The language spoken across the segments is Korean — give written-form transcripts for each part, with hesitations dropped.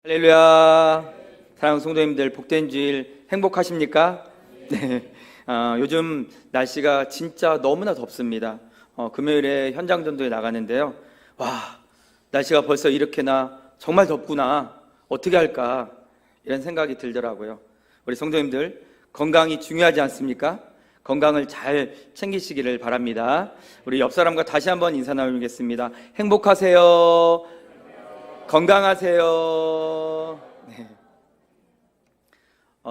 할렐루야. 사랑하는 성도님들, 복된 주일 행복하십니까? 네. 요즘 날씨가 진짜 너무나 덥습니다. 금요일에 현장 전도에 나가는데요. 와, 날씨가 벌써 이렇게나 정말 덥구나. 어떻게 할까? 이런 생각이 들더라고요. 우리 성도님들, 건강이 중요하지 않습니까? 건강을 잘 챙기시기를 바랍니다. 우리 옆 사람과 다시 한번 인사 나누겠습니다. 행복하세요. 건강하세요. 네.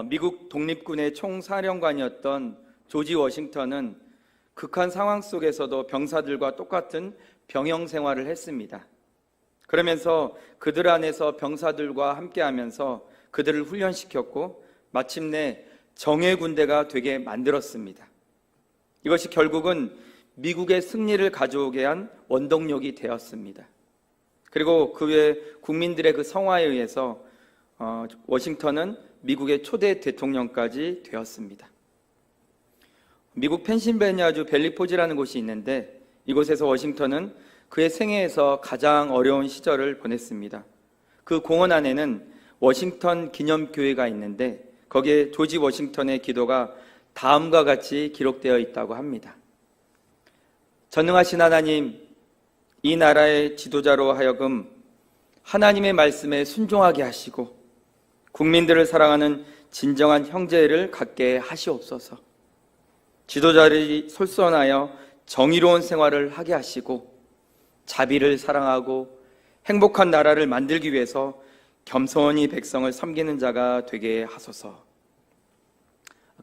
미국 독립군의 총사령관이었던 조지 워싱턴은 극한 상황 속에서도 병사들과 똑같은 병영 생활을 했습니다. 그러면서 그들 안에서 병사들과 함께하면서 그들을 훈련시켰고 마침내 정예 군대가 되게 만들었습니다. 이것이 결국은 미국의 승리를 가져오게 한 원동력이 되었습니다. 그리고 그 외 국민들의 그 성화에 의해서 워싱턴은 미국의 초대 대통령까지 되었습니다. 미국 펜실베니아주 벨리포즈라는 곳이 있는데 이곳에서 워싱턴은 그의 생애에서 가장 어려운 시절을 보냈습니다. 그 공원 안에는 워싱턴 기념교회가 있는데 거기에 조지 워싱턴의 기도가 다음과 같이 기록되어 있다고 합니다. 전능하신 하나님, 이 나라의 지도자로 하여금 하나님의 말씀에 순종하게 하시고 국민들을 사랑하는 진정한 형제를 갖게 하시옵소서. 지도자들이 솔선하여 정의로운 생활을 하게 하시고 자비를 사랑하고 행복한 나라를 만들기 위해서 겸손히 백성을 섬기는 자가 되게 하소서.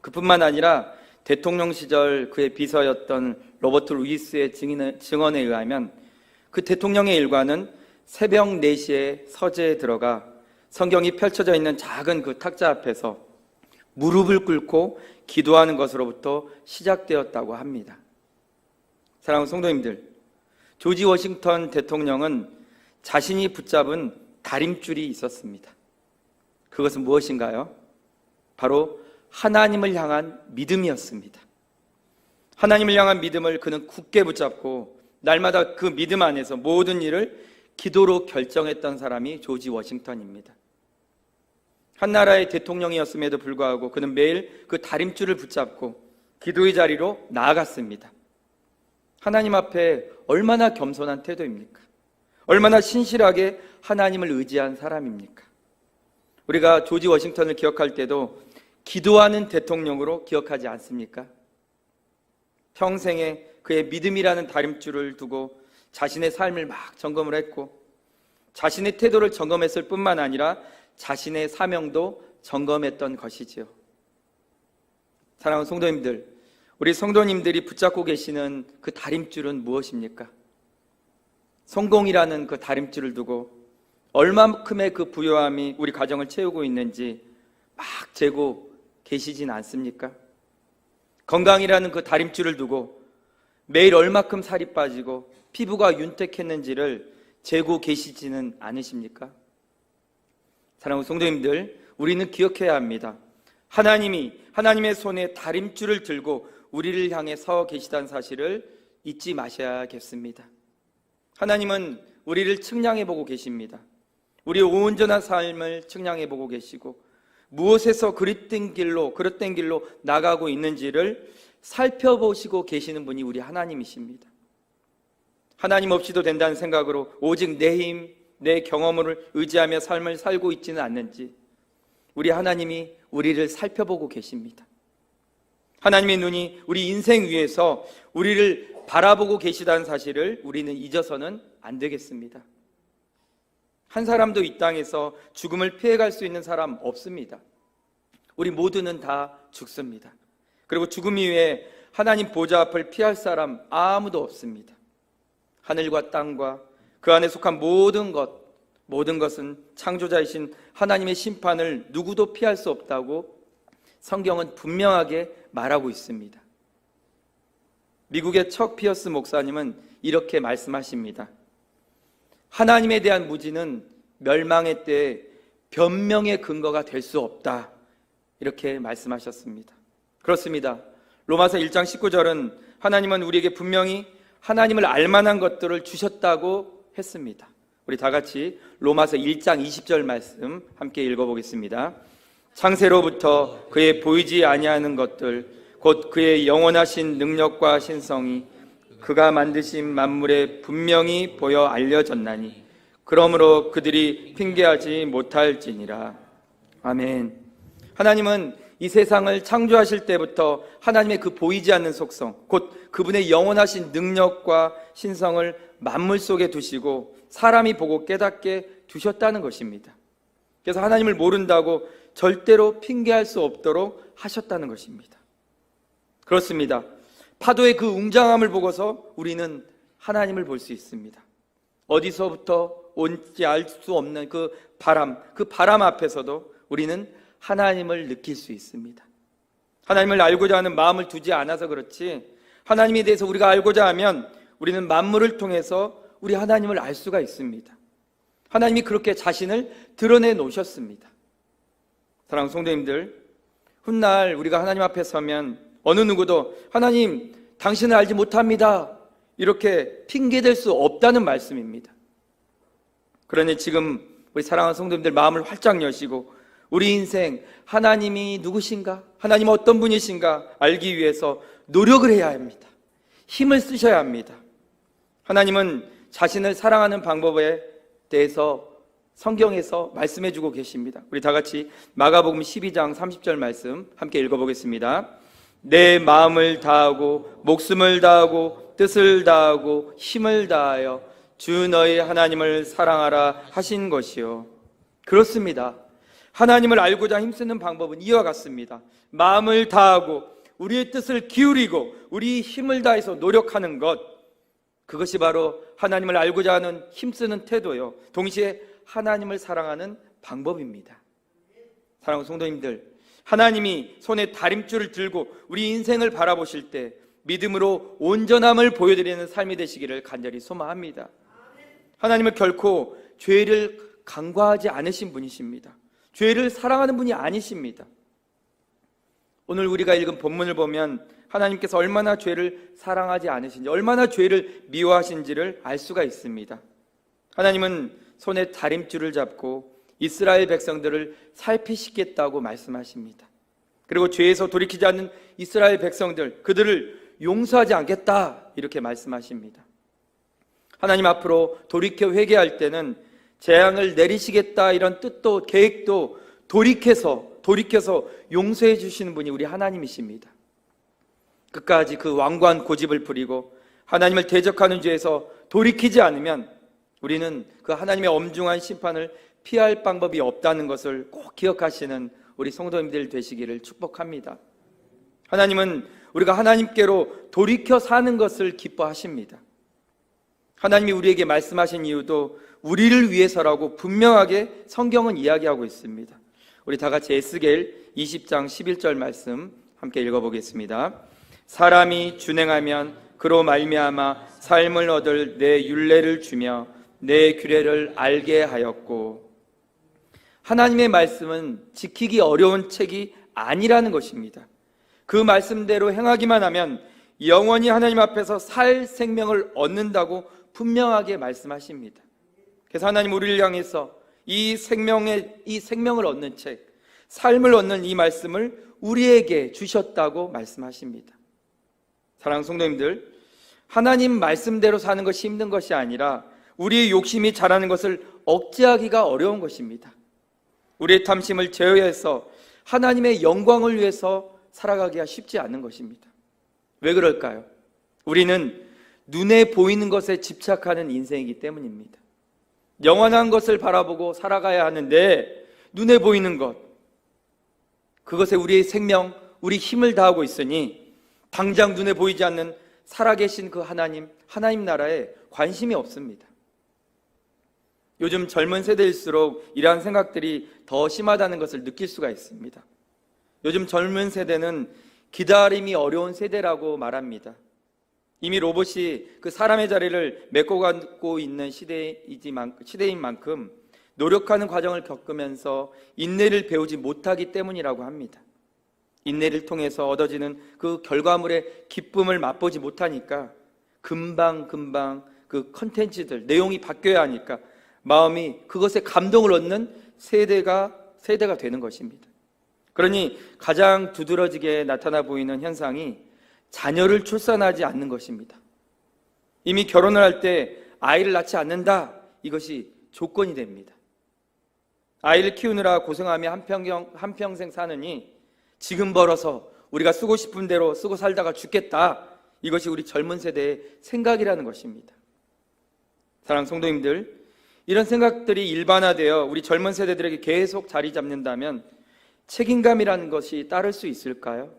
그뿐만 아니라 대통령 시절 그의 비서였던 로버트 루이스의 증언에 의하면 그 대통령의 일과는 새벽 4시에 서재에 들어가 성경이 펼쳐져 있는 작은 그 탁자 앞에서 무릎을 꿇고 기도하는 것으로부터 시작되었다고 합니다. 사랑하는 성도님들, 조지 워싱턴 대통령은 자신이 붙잡은 다림줄이 있었습니다. 그것은 무엇인가요? 바로 하나님을 향한 믿음이었습니다. 하나님을 향한 믿음을 그는 굳게 붙잡고 날마다 그 믿음 안에서 모든 일을 기도로 결정했던 사람이 조지 워싱턴입니다. 한 나라의 대통령이었음에도 불구하고 그는 매일 그 다림줄을 붙잡고 기도의 자리로 나아갔습니다. 하나님 앞에 얼마나 겸손한 태도입니까? 얼마나 신실하게 하나님을 의지한 사람입니까? 우리가 조지 워싱턴을 기억할 때도 기도하는 대통령으로 기억하지 않습니까? 평생에 그의 믿음이라는 다림줄을 두고 자신의 삶을 막 점검을 했고 자신의 태도를 점검했을 뿐만 아니라 자신의 사명도 점검했던 것이지요. 사랑하는 성도님들, 우리 성도님들이 붙잡고 계시는 그 다림줄은 무엇입니까? 성공이라는 그 다림줄을 두고 얼마큼의 그 부요함이 우리 가정을 채우고 있는지 막 재고 계시진 않습니까? 건강이라는 그 다림줄을 두고 매일 얼마큼 살이 빠지고 피부가 윤택했는지를 재고 계시지는 않으십니까? 사랑하는 성도님들, 우리는 기억해야 합니다. 하나님의 손에 다림줄을 들고 우리를 향해 서 계시다는 사실을 잊지 마셔야겠습니다. 하나님은 우리를 측량해 보고 계십니다. 우리의 온전한 삶을 측량해 보고 계시고 무엇에서 그릇된 길로 나가고 있는지를 살펴보시고 계시는 분이 우리 하나님이십니다. 하나님 없이도 된다는 생각으로 오직 내 힘, 내 경험을 의지하며 삶을 살고 있지는 않는지 우리 하나님이 우리를 살펴보고 계십니다. 하나님의 눈이 우리 인생 위에서 우리를 바라보고 계시다는 사실을 우리는 잊어서는 안 되겠습니다. 한 사람도 이 땅에서 죽음을 피해갈 수 있는 사람 없습니다. 우리 모두는 다 죽습니다. 그리고 죽음 이후에 하나님 보좌 앞을 피할 사람 아무도 없습니다. 하늘과 땅과 그 안에 속한 모든 것은 창조자이신 하나님의 심판을 누구도 피할 수 없다고 성경은 분명하게 말하고 있습니다. 미국의 척 피어스 목사님은 이렇게 말씀하십니다. 하나님에 대한 무지는 멸망의 때에 변명의 근거가 될 수 없다, 이렇게 말씀하셨습니다. 그렇습니다. 로마서 1장 19절은 하나님은 우리에게 분명히 하나님을 알만한 것들을 주셨다고 했습니다. 우리 다 같이 로마서 1장 20절 말씀 함께 읽어보겠습니다. 창세로부터 그의 보이지 아니하는 것들 곧 그의 영원하신 능력과 신성이 그가 만드신 만물에 분명히 보여 알려졌나니 그러므로 그들이 핑계하지 못할지니라. 아멘. 하나님은 이 세상을 창조하실 때부터 하나님의 그 보이지 않는 속성, 곧 그분의 영원하신 능력과 신성을 만물 속에 두시고 사람이 보고 깨닫게 두셨다는 것입니다. 그래서 하나님을 모른다고 절대로 핑계할 수 없도록 하셨다는 것입니다. 그렇습니다. 파도의 그 웅장함을 보고서 우리는 하나님을 볼 수 있습니다. 어디서부터 온지 알 수 없는 그 바람 앞에서도 우리는 하나님을 느낄 수 있습니다. 하나님을 알고자 하는 마음을 두지 않아서 그렇지, 하나님에 대해서 우리가 알고자 하면 우리는 만물을 통해서 우리 하나님을 알 수가 있습니다. 하나님이 그렇게 자신을 드러내 놓으셨습니다. 사랑하는 성도님들, 훗날 우리가 하나님 앞에 서면 어느 누구도 하나님 당신을 알지 못합니다 이렇게 핑계댈 수 없다는 말씀입니다. 그러니 지금 우리 사랑하는 성도님들 마음을 활짝 여시고 우리 인생 하나님이 누구신가, 하나님 어떤 분이신가 알기 위해서 노력을 해야 합니다. 힘을 쓰셔야 합니다. 하나님은 자신을 사랑하는 방법에 대해서 성경에서 말씀해 주고 계십니다. 우리 다 같이 마가복음 12장 30절 말씀 함께 읽어보겠습니다. 내 마음을 다하고 목숨을 다하고 뜻을 다하고 힘을 다하여 주 너희 하나님을 사랑하라 하신 것이요. 그렇습니다. 하나님을 알고자 힘쓰는 방법은 이와 같습니다. 마음을 다하고 우리의 뜻을 기울이고 우리 힘을 다해서 노력하는 것, 그것이 바로 하나님을 알고자 하는 힘쓰는 태도요, 동시에 하나님을 사랑하는 방법입니다. 사랑하는 성도님들, 하나님이 손에 다림줄을 들고 우리 인생을 바라보실 때 믿음으로 온전함을 보여드리는 삶이 되시기를 간절히 소망합니다. 하나님은 결코 죄를 간과하지 않으신 분이십니다. 죄를 사랑하는 분이 아니십니다. 오늘 우리가 읽은 본문을 보면 하나님께서 얼마나 죄를 사랑하지 않으신지, 얼마나 죄를 미워하신지를 알 수가 있습니다. 하나님은 손에 다림줄을 잡고 이스라엘 백성들을 살피시겠다고 말씀하십니다. 그리고 죄에서 돌이키지 않는 이스라엘 백성들, 그들을 용서하지 않겠다 이렇게 말씀하십니다. 하나님 앞으로 돌이켜 회개할 때는 재앙을 내리시겠다 이런 뜻도 계획도 돌이켜서 용서해 주시는 분이 우리 하나님이십니다. 끝까지 그 완고한 고집을 부리고 하나님을 대적하는 죄에서 돌이키지 않으면 우리는 그 하나님의 엄중한 심판을 피할 방법이 없다는 것을 꼭 기억하시는 우리 성도님들 되시기를 축복합니다. 하나님은 우리가 하나님께로 돌이켜 사는 것을 기뻐하십니다. 하나님이 우리에게 말씀하신 이유도 우리를 위해서라고 분명하게 성경은 이야기하고 있습니다. 우리 다 같이 에스겔 20장 11절 말씀 함께 읽어보겠습니다. 사람이 준행하면 그로 말미암아 삶을 얻을 내 율례를 주며 내 규례를 알게 하였고, 하나님의 말씀은 지키기 어려운 책이 아니라는 것입니다. 그 말씀대로 행하기만 하면 영원히 하나님 앞에서 살 생명을 얻는다고 분명하게 말씀하십니다. 그래서 하나님 우리를 향해서 이 생명을 얻는 책, 삶을 얻는 이 말씀을 우리에게 주셨다고 말씀하십니다. 사랑하는 성도님들, 하나님 말씀대로 사는 것이 힘든 것이 아니라 우리의 욕심이 자라는 것을 억제하기가 어려운 것입니다. 우리의 탐심을 제어해서 하나님의 영광을 위해서 살아가기가 쉽지 않은 것입니다. 왜 그럴까요? 우리는 눈에 보이는 것에 집착하는 인생이기 때문입니다. 영원한 것을 바라보고 살아가야 하는데 눈에 보이는 것, 그것에 우리의 생명, 우리 힘을 다하고 있으니 당장 눈에 보이지 않는 살아계신 그 하나님 나라에 관심이 없습니다. 요즘 젊은 세대일수록 이러한 생각들이 더 심하다는 것을 느낄 수가 있습니다. 요즘 젊은 세대는 기다림이 어려운 세대라고 말합니다. 이미 로봇이 그 사람의 자리를 메꿔가고 있는 시대인 만큼 노력하는 과정을 겪으면서 인내를 배우지 못하기 때문이라고 합니다. 인내를 통해서 얻어지는 그 결과물의 기쁨을 맛보지 못하니까 금방 그 컨텐츠들, 내용이 바뀌어야 하니까 마음이 그것에 감동을 얻는 세대가 되는 것입니다. 그러니 가장 두드러지게 나타나 보이는 현상이 자녀를 출산하지 않는 것입니다. 이미 결혼을 할 때 아이를 낳지 않는다, 이것이 조건이 됩니다. 아이를 키우느라 고생하며 한평생 사느니 지금 벌어서 우리가 쓰고 싶은 대로 쓰고 살다가 죽겠다, 이것이 우리 젊은 세대의 생각이라는 것입니다. 사랑하는 성도님들, 이런 생각들이 일반화되어 우리 젊은 세대들에게 계속 자리 잡는다면 책임감이라는 것이 따를 수 있을까요?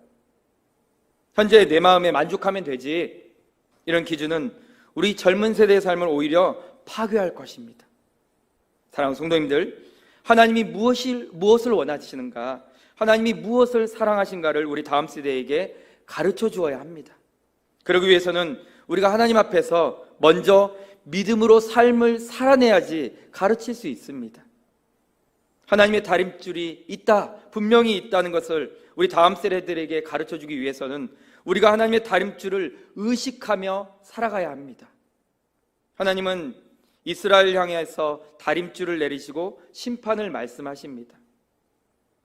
현재 내 마음에 만족하면 되지, 이런 기준은 우리 젊은 세대의 삶을 오히려 파괴할 것입니다. 사랑하는 성도님들, 하나님이 무엇을 원하시는가, 하나님이 무엇을 사랑하신가를 우리 다음 세대에게 가르쳐 주어야 합니다. 그러기 위해서는 우리가 하나님 앞에서 먼저 믿음으로 삶을 살아내야지 가르칠 수 있습니다. 하나님의 다림줄이 있다, 분명히 있다는 것을 우리 다음 세대들에게 가르쳐 주기 위해서는 우리가 하나님의 다림줄을 의식하며 살아가야 합니다. 하나님은 이스라엘 향해서 다림줄을 내리시고 심판을 말씀하십니다.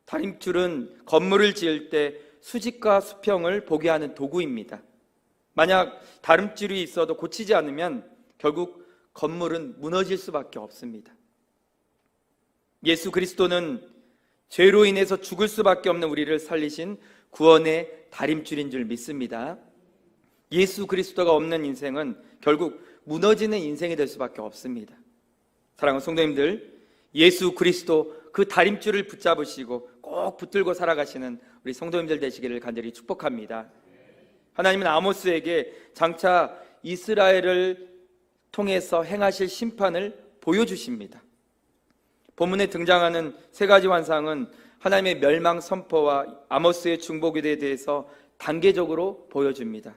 다림줄은 건물을 지을 때 수직과 수평을 보게 하는 도구입니다. 만약 다림줄이 있어도 고치지 않으면 결국 건물은 무너질 수밖에 없습니다. 예수 그리스도는 죄로 인해서 죽을 수밖에 없는 우리를 살리신 구원의 다림줄인 줄 믿습니다. 예수 그리스도가 없는 인생은 결국 무너지는 인생이 될 수밖에 없습니다. 사랑하는 성도님들, 예수 그리스도 그 다림줄을 붙잡으시고 꼭 붙들고 살아가시는 우리 성도님들 되시기를 간절히 축복합니다. 하나님은 아모스에게 장차 이스라엘을 통해서 행하실 심판을 보여주십니다. 본문에 등장하는 세 가지 환상은 하나님의 멸망 선포와 아모스의 중보기도에 대해서 단계적으로 보여줍니다.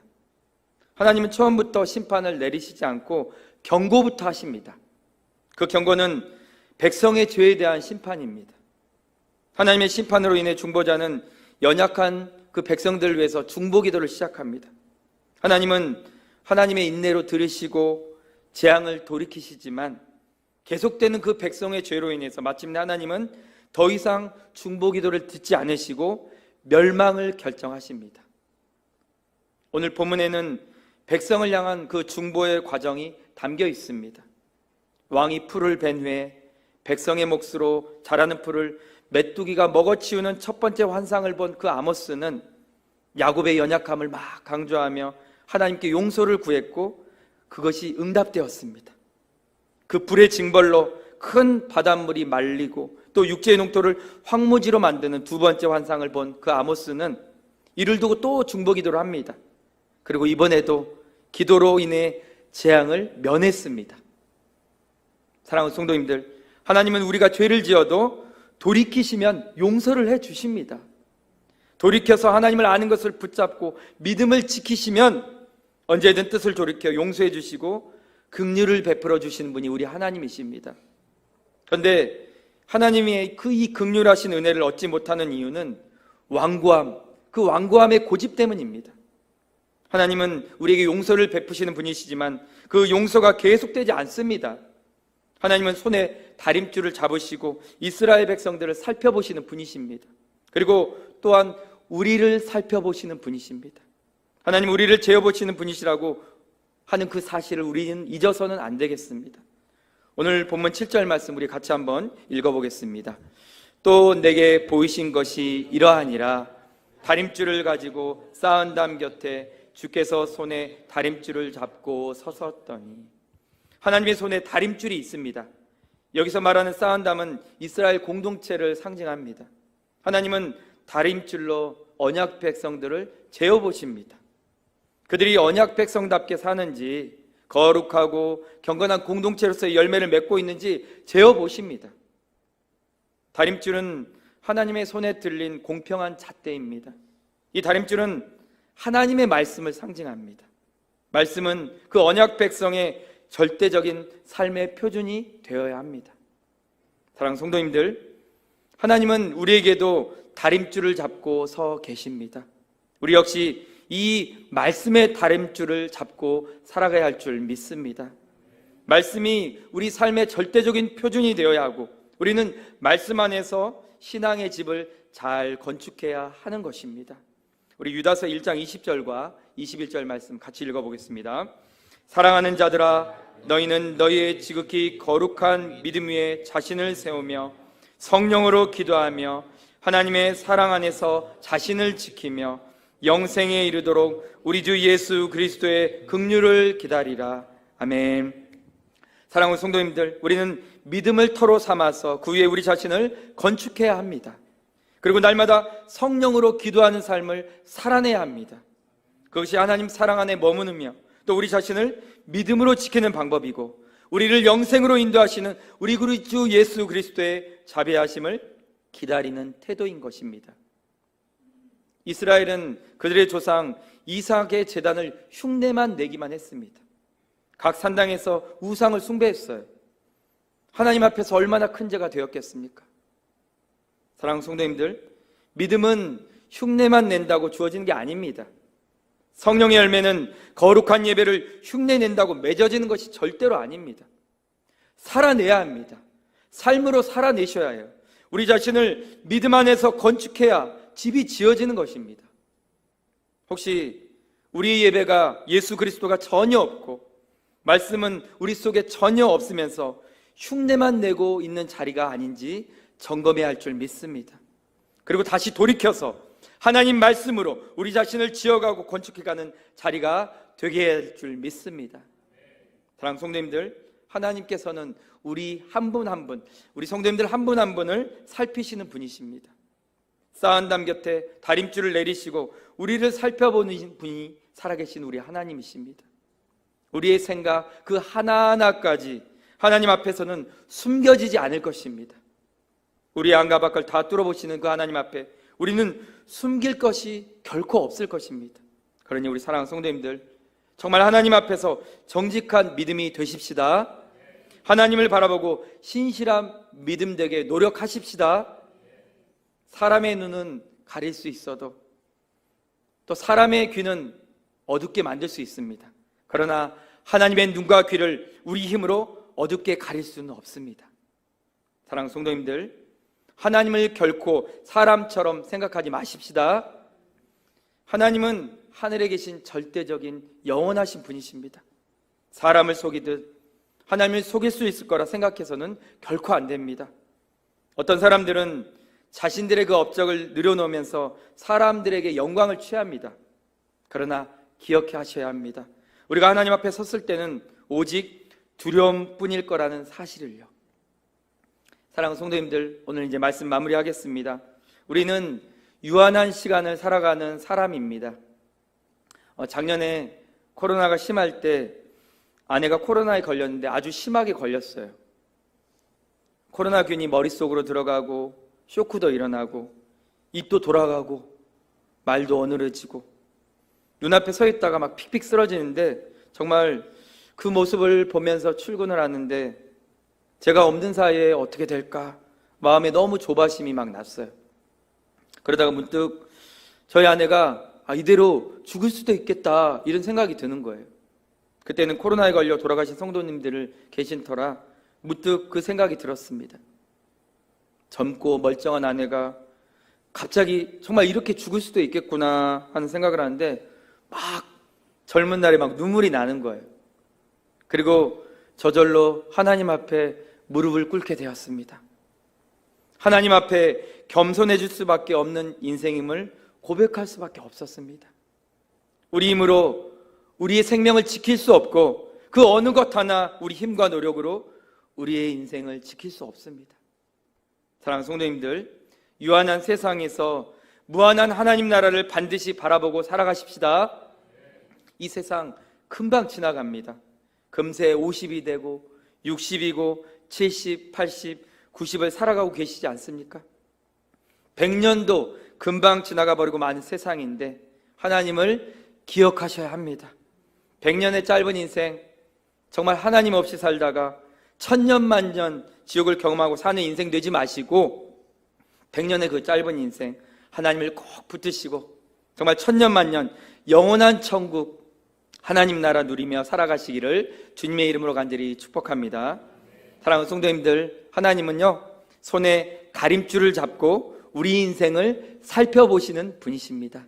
하나님은 처음부터 심판을 내리시지 않고 경고부터 하십니다. 그 경고는 백성의 죄에 대한 심판입니다. 하나님의 심판으로 인해 중보자는 연약한 그 백성들을 위해서 중보기도를 시작합니다. 하나님은 하나님의 인내로 들으시고 재앙을 돌이키시지만 계속되는 그 백성의 죄로 인해서 마침내 하나님은 더 이상 중보기도를 듣지 않으시고 멸망을 결정하십니다. 오늘 본문에는 백성을 향한 그 중보의 과정이 담겨 있습니다. 왕이 풀을 벤 후에 백성의 몫으로 자라는 풀을 메뚜기가 먹어치우는 첫 번째 환상을 본 그 아모스는 야곱의 연약함을 막 강조하며 하나님께 용서를 구했고 그것이 응답되었습니다. 그 불의 징벌로 큰 바닷물이 말리고 또 육지의 농토를 황무지로 만드는 두 번째 환상을 본 그 아모스는 이를 두고 또 중보기도를 합니다. 그리고 이번에도 기도로 인해 재앙을 면했습니다. 사랑하는 성도님들, 하나님은 우리가 죄를 지어도 돌이키시면 용서를 해 주십니다. 돌이켜서 하나님을 아는 것을 붙잡고 믿음을 지키시면 언제든 뜻을 돌이켜 용서해 주시고 긍휼을 베풀어 주시는 분이 우리 하나님이십니다. 그런데 하나님이 이 긍휼하신 은혜를 얻지 못하는 이유는 완고함, 그 완고함의 고집 때문입니다. 하나님은 우리에게 용서를 베푸시는 분이시지만 그 용서가 계속되지 않습니다. 하나님은 손에 다림줄을 잡으시고 이스라엘 백성들을 살펴보시는 분이십니다. 그리고 또한 우리를 살펴보시는 분이십니다. 하나님 우리를 재어보시는 분이시라고 하는 그 사실을 우리는 잊어서는 안 되겠습니다. 오늘 본문 7절 말씀 우리 같이 한번 읽어보겠습니다. 또 내게 보이신 것이 이러하니라. 다림줄을 가지고 쌓은 담 곁에 주께서 손에 다림줄을 잡고 서섰더니. 하나님의 손에 다림줄이 있습니다. 여기서 말하는 쌓은 담은 이스라엘 공동체를 상징합니다. 하나님은 다림줄로 언약 백성들을 재어보십니다. 그들이 언약 백성답게 사는지 거룩하고 경건한 공동체로서의 열매를 맺고 있는지 재어보십니다. 다림줄은 하나님의 손에 들린 공평한 잣대입니다. 이 다림줄은 하나님의 말씀을 상징합니다. 말씀은 그 언약 백성의 절대적인 삶의 표준이 되어야 합니다. 사랑하는 성도님들, 하나님은 우리에게도 다림줄을 잡고 서 계십니다. 우리 역시 이 말씀의 다림줄을 잡고 살아가야 할 줄 믿습니다. 말씀이 우리 삶의 절대적인 표준이 되어야 하고, 우리는 말씀 안에서 신앙의 집을 잘 건축해야 하는 것입니다. 우리 유다서 1장 20절과 21절 말씀 같이 읽어보겠습니다. 사랑하는 자들아, 너희는 너희의 지극히 거룩한 믿음 위에 자신을 세우며 성령으로 기도하며 하나님의 사랑 안에서 자신을 지키며 영생에 이르도록 우리 주 예수 그리스도의 긍휼을 기다리라. 아멘. 사랑하는 성도님들, 우리는 믿음을 터로 삼아서 그 위에 우리 자신을 건축해야 합니다. 그리고 날마다 성령으로 기도하는 삶을 살아내야 합니다. 그것이 하나님 사랑 안에 머무르며 또 우리 자신을 믿음으로 지키는 방법이고, 우리를 영생으로 인도하시는 우리 주 예수 그리스도의 자비하심을 기다리는 태도인 것입니다. 이스라엘은 그들의 조상 이삭의 제단을 흉내만 내기만 했습니다. 각 산당에서 우상을 숭배했어요. 하나님 앞에서 얼마나 큰 죄가 되었겠습니까? 사랑하는 성도님들, 믿음은 흉내만 낸다고 주어지는 게 아닙니다. 성령의 열매는 거룩한 예배를 흉내낸다고 맺어지는 것이 절대로 아닙니다. 살아내야 합니다. 삶으로 살아내셔야 해요. 우리 자신을 믿음 안에서 건축해야 집이 지어지는 것입니다. 혹시 우리 예배가 예수 그리스도가 전혀 없고 말씀은 우리 속에 전혀 없으면서 흉내만 내고 있는 자리가 아닌지 점검해야 할 줄 믿습니다. 그리고 다시 돌이켜서 하나님 말씀으로 우리 자신을 지어가고 건축해가는 자리가 되게 할 줄 믿습니다. 사랑하는 성도님들, 하나님께서는 우리 한 분 한 분, 우리 성도님들 한 분 한 분을 살피시는 분이십니다. 쌓은 담 곁에 다림줄을 내리시고 우리를 살펴보는 분이 살아계신 우리 하나님이십니다. 우리의 생각 그 하나하나까지 하나님 앞에서는 숨겨지지 않을 것입니다. 우리의 안과 밖을 다 뚫어보시는 그 하나님 앞에 우리는 숨길 것이 결코 없을 것입니다. 그러니 우리 사랑하는 성도님들, 정말 하나님 앞에서 정직한 믿음이 되십시다. 하나님을 바라보고 신실한 믿음 되게 노력하십시다. 사람의 눈은 가릴 수 있어도 또 사람의 귀는 어둡게 만들 수 있습니다. 그러나 하나님의 눈과 귀를 우리 힘으로 어둡게 가릴 수는 없습니다. 사랑하는 성도님들, 하나님을 결코 사람처럼 생각하지 마십시다. 하나님은 하늘에 계신 절대적인 영원하신 분이십니다. 사람을 속이듯 하나님을 속일 수 있을 거라 생각해서는 결코 안 됩니다. 어떤 사람들은 자신들의 그 업적을 늘여놓으면서 사람들에게 영광을 취합니다. 그러나 기억해 하셔야 합니다. 우리가 하나님 앞에 섰을 때는 오직 두려움뿐일 거라는 사실을요. 사랑하는 성도님들, 오늘 이제 말씀 마무리하겠습니다. 우리는 유한한 시간을 살아가는 사람입니다. 작년에 코로나가 심할 때 아내가 코로나에 걸렸는데 아주 심하게 걸렸어요. 코로나균이 머릿속으로 들어가고 쇼크도 일어나고 입도 돌아가고 말도 어눌해지고 눈앞에 서 있다가 막 픽픽 쓰러지는데, 정말 그 모습을 보면서 출근을 하는데 제가 없는 사이에 어떻게 될까 마음에 너무 조바심이 막 났어요. 그러다가 문득 저희 아내가 이대로 죽을 수도 있겠다 이런 생각이 드는 거예요. 그때는 코로나에 걸려 돌아가신 성도님들을 계신 터라 문득 그 생각이 들었습니다. 젊고 멀쩡한 아내가 갑자기 정말 이렇게 죽을 수도 있겠구나 하는 생각을 하는데 막 젊은 날에 막 눈물이 나는 거예요. 그리고 저절로 하나님 앞에 무릎을 꿇게 되었습니다. 하나님 앞에 겸손해질 수밖에 없는 인생임을 고백할 수밖에 없었습니다. 우리 힘으로 우리의 생명을 지킬 수 없고 그 어느 것 하나 우리 힘과 노력으로 우리의 인생을 지킬 수 없습니다. 사랑하는 성도님들, 유한한 세상에서 무한한 하나님 나라를 반드시 바라보고 살아가십시다. 이 세상 금방 지나갑니다. 금세 50이 되고 60이고 70, 80, 90을 살아가고 계시지 않습니까? 100년도 금방 지나가 버리고 많은 세상인데 하나님을 기억하셔야 합니다. 100년의 짧은 인생, 정말 하나님 없이 살다가 1000년 만년 지옥을 경험하고 사는 인생 되지 마시고 100년의 그 짧은 인생 하나님을 꼭 붙드시고 정말 1000년 만년 영원한 천국, 하나님 나라 누리며 살아가시기를 주님의 이름으로 간절히 축복합니다. 사랑하는 성도님들, 하나님은요 손에 가림줄을 잡고 우리 인생을 살펴보시는 분이십니다.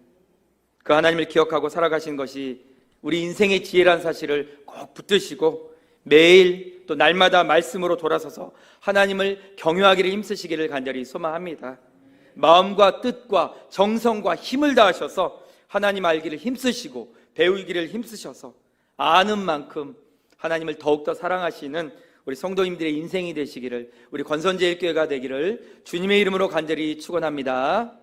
그 하나님을 기억하고 살아가시는 것이 우리 인생의 지혜란 사실을 꼭 붙드시고 매일 또 날마다 말씀으로 돌아서서 하나님을 경유하기를 힘쓰시기를 간절히 소망합니다. 마음과 뜻과 정성과 힘을 다하셔서 하나님 알기를 힘쓰시고 배우기를 힘쓰셔서 아는 만큼 하나님을 더욱더 사랑하시는 우리 성도님들의 인생이 되시기를, 우리 권선제일교회가 되기를 주님의 이름으로 간절히 축원합니다.